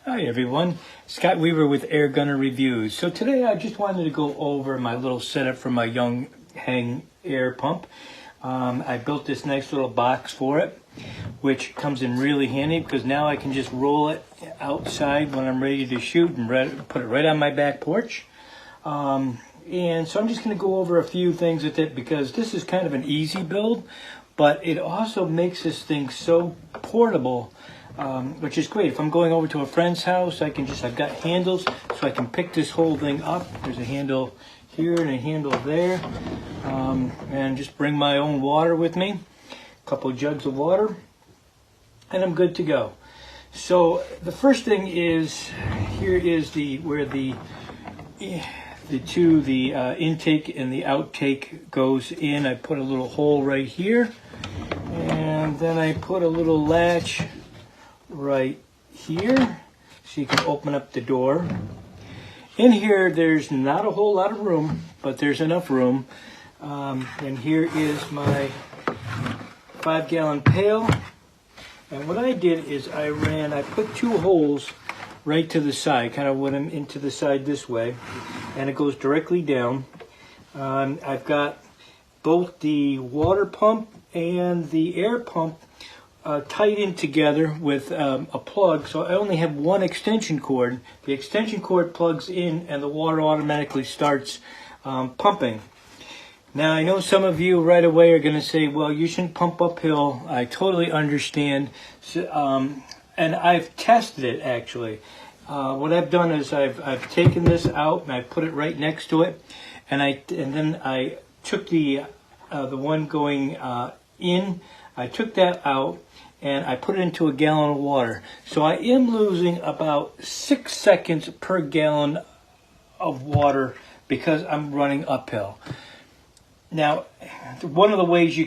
Hi everyone, Scott Weaver with Air Gunner Reviews. So today I just wanted to go over my little setup for my Yung Heng air pump. I built this nice little box for it, which comes in really handy because now I can just roll it outside when I'm ready to shoot and put it right on my back porch. And so I'm just going to go over a few things with it because this is kind of an easy build, but it also makes this thing so portable. Which is great. If I'm going over to a friend's house, I've got handles, so I can pick this whole thing up. There's a handle here and a handle there. And just bring my own water with me, a couple of jugs of water, and I'm good to go. So the first thing is, here is where the intake and the outtake goes in. I put a little hole right here, and then I put a little latch right here so you can open up the door. In here there's not a whole lot of room, but there's enough room. And here is my 5-gallon pail. And what I did is I put 2 holes right to the side, kind of went them into the side this way, and it goes directly down. I've got both the water pump and the air pump tied in together with a plug, so I only have one extension cord. The extension cord plugs in and the water automatically starts pumping. Now I know some of you right away are going to say, well, you shouldn't pump uphill. I totally understand. So, and I've tested it actually. What I've done is I've taken this out and I put it right next to it, and then I took the one going in. I took that out and I put it into a gallon of water. So I am losing about 6 seconds per gallon of water because I'm running uphill. Now, one of the ways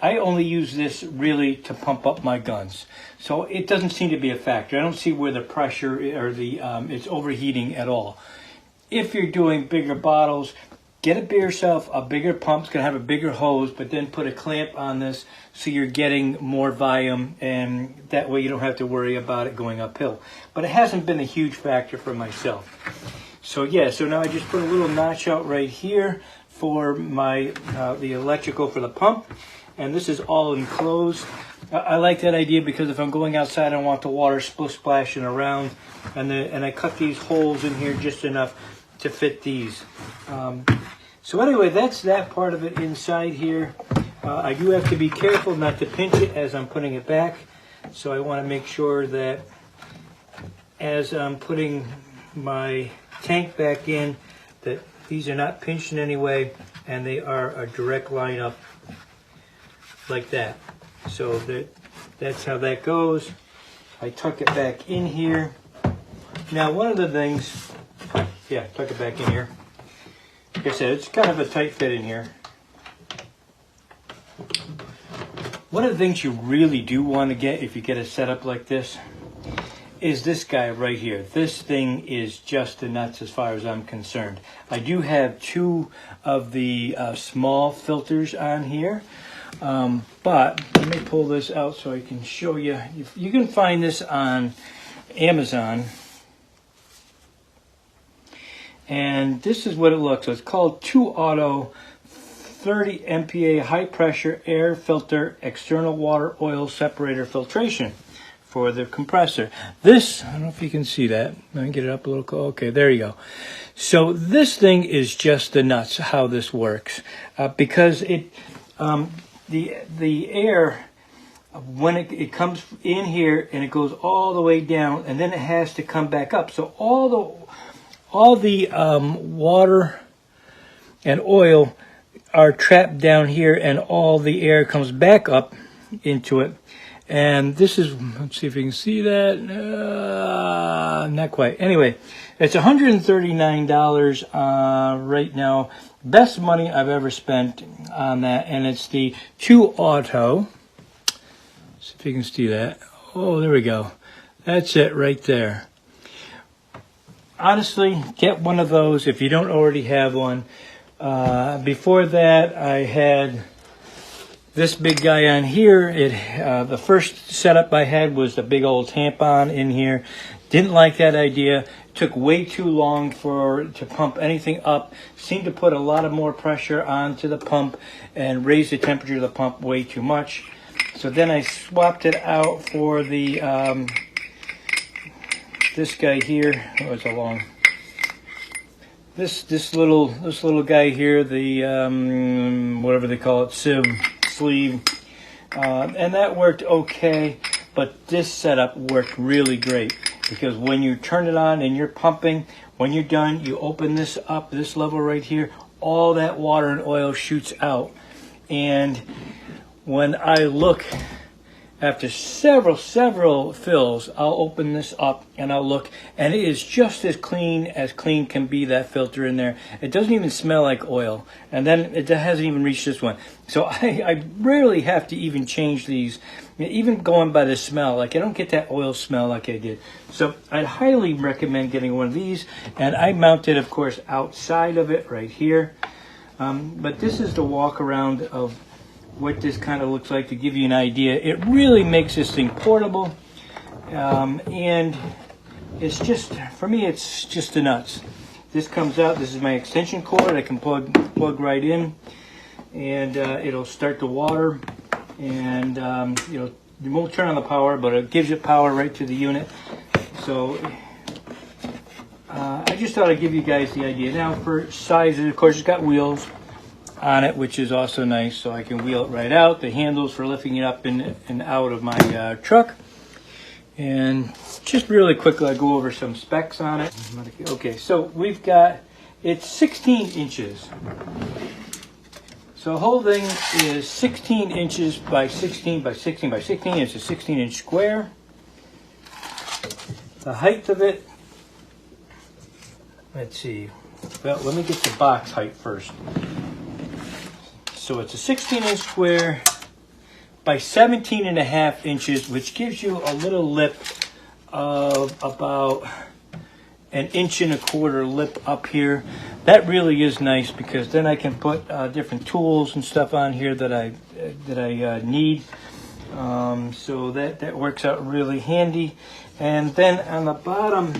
I only use this really to pump up my guns. So it doesn't seem to be a factor. I don't see where the pressure or it's overheating at all. If you're doing bigger bottles, get yourself a bigger pump. It's going to have a bigger hose, but then put a clamp on this so you're getting more volume, and that way you don't have to worry about it going uphill. But it hasn't been a huge factor for myself. So yeah, so now I just put a little notch out right here for my the electrical for the pump, and this is all enclosed. I like that idea because if I'm going outside, I don't want the water splashing around, and I cut these holes in here just enough to fit these. So anyway, that's that part of it inside here. I do have to be careful not to pinch it as I'm putting it back. So I want to make sure that as I'm putting my tank back in, that these are not pinched in any way, and they are a direct line up like that. So that's how that goes. I tuck it back in here. Now one of the things, yeah, tuck it back in here. Like I said, it's kind of a tight fit in here. One of the things you really do want to get if you get a setup like this is this guy right here. This thing is just the nuts as far as I'm concerned. I do have 2 of the small filters on here, but let me pull this out so I can show you. You can find this on Amazon. And this is what it looks like. It's called 2 Auto 30 MPa high pressure air filter external water oil separator filtration for the compressor. This, I don't know if you can see that. Let me get it up a little. Okay, there you go. So this thing is just the nuts how this works, because the air, when it comes in here and it goes all the way down, and then it has to come back up. So all the water and oil are trapped down here, and all the air comes back up into it. And this is, let's see if you can see that. Not quite. Anyway, it's $139 right now. Best money I've ever spent on that, and it's the 2 Auto. See if you can see that. Oh, there we go. That's it right there. Honestly, get one of those if you don't already have one. Before that, I had this big guy on here. The first setup I had was the big old tampon in here. Didn't like that idea. Took way too long to pump anything up. Seemed to put a lot of more pressure onto the pump and raise the temperature of the pump way too much. So then I swapped it out for the this guy here. Oh, it's a long. This little guy here, the whatever they call it, sieve sleeve, and that worked okay. But this setup worked really great, because when you turn it on and you're pumping, when you're done, you open this up, this level right here, all that water and oil shoots out. And when I look, after several fills, I'll open this up and I'll look, and it is just as clean can be, that filter in there. It doesn't even smell like oil, and then it hasn't even reached this one. So I rarely have to even change these, even going by the smell. Like, I don't get that oil smell like I did. So I'd highly recommend getting one of these, and I mount it, of course, outside of it right here. But this is the walk around of what this kind of looks like, to give you an idea. It really makes this thing portable, and it's just, for me, it's just the nuts. This comes out, this is my extension cord. I can plug right in, and it'll start the water, and you know, you won't turn on the power, but it gives you power right to the unit. So I just thought I'd give you guys the idea. Now for sizes, of course, it's got wheels on it, which is also nice, so I can wheel it right out. The handles for lifting it up and out of my truck. And just really quickly, I'll go over some specs on it. Okay, so we've got, it's 16 inches. So the whole thing is 16 inches by 16 by 16 by 16. It's a 16-inch square. The height of it, let's see, well, let me get the box height first. So it's a 16-inch square by 17.5 inches, which gives you a little lip of about 1.25 inch lip up here. That really is nice, because then I can put different tools and stuff on here that I need. So that works out really handy. And then on the bottom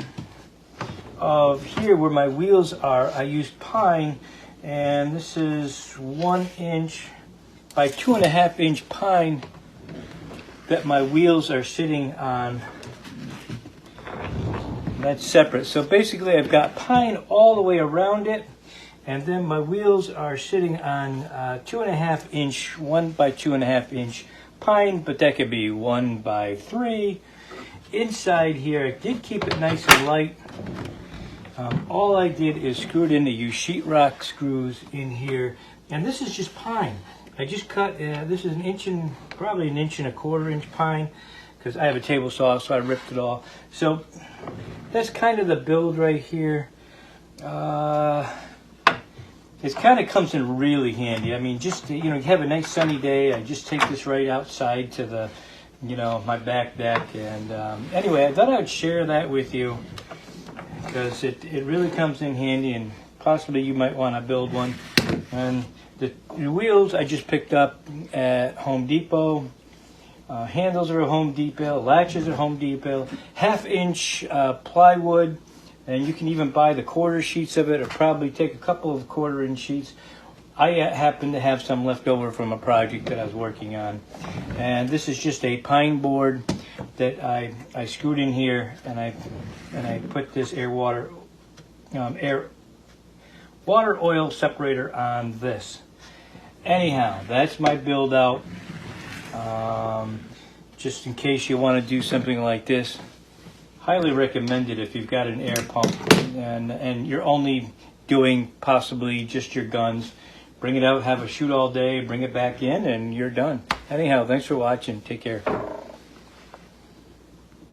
of here, where my wheels are, I used pine. And this is 1 inch by 2.5 inch pine that my wheels are sitting on. That's separate. So basically, I've got pine all the way around it, and then my wheels are sitting on 2.5 inch, 1 by 2.5 inch pine, but that could be 1 by 3. Inside here, I did keep it nice and light. All I did is screwed in the sheetrock screws in here, and this is just pine. I just cut, this is probably 1.25 inch pine, because I have a table saw, so I ripped it all. So that's kind of the build right here. It kind of comes in really handy. I mean, just, you know, you have a nice sunny day, I just take this right outside to the, you know, my back deck. And anyway, I thought I'd share that with you, because it really comes in handy, and possibly you might want to build one. And the wheels I just picked up at Home Depot. Handles are at Home Depot, latches at Home Depot, 1/2 inch plywood, and you can even buy the quarter sheets of it, or probably take a couple of 1/4 inch sheets. I happen to have some left over from a project that I was working on. And this is just a pine board that I screwed in here, and I put this water oil separator on this. Anyhow, that's my build out. Just in case you want to do something like this, highly recommend it if you've got an air pump and you're only doing possibly just your guns. Bring it out, have a shoot all day, bring it back in, and you're done. Anyhow, thanks for watching. Take care.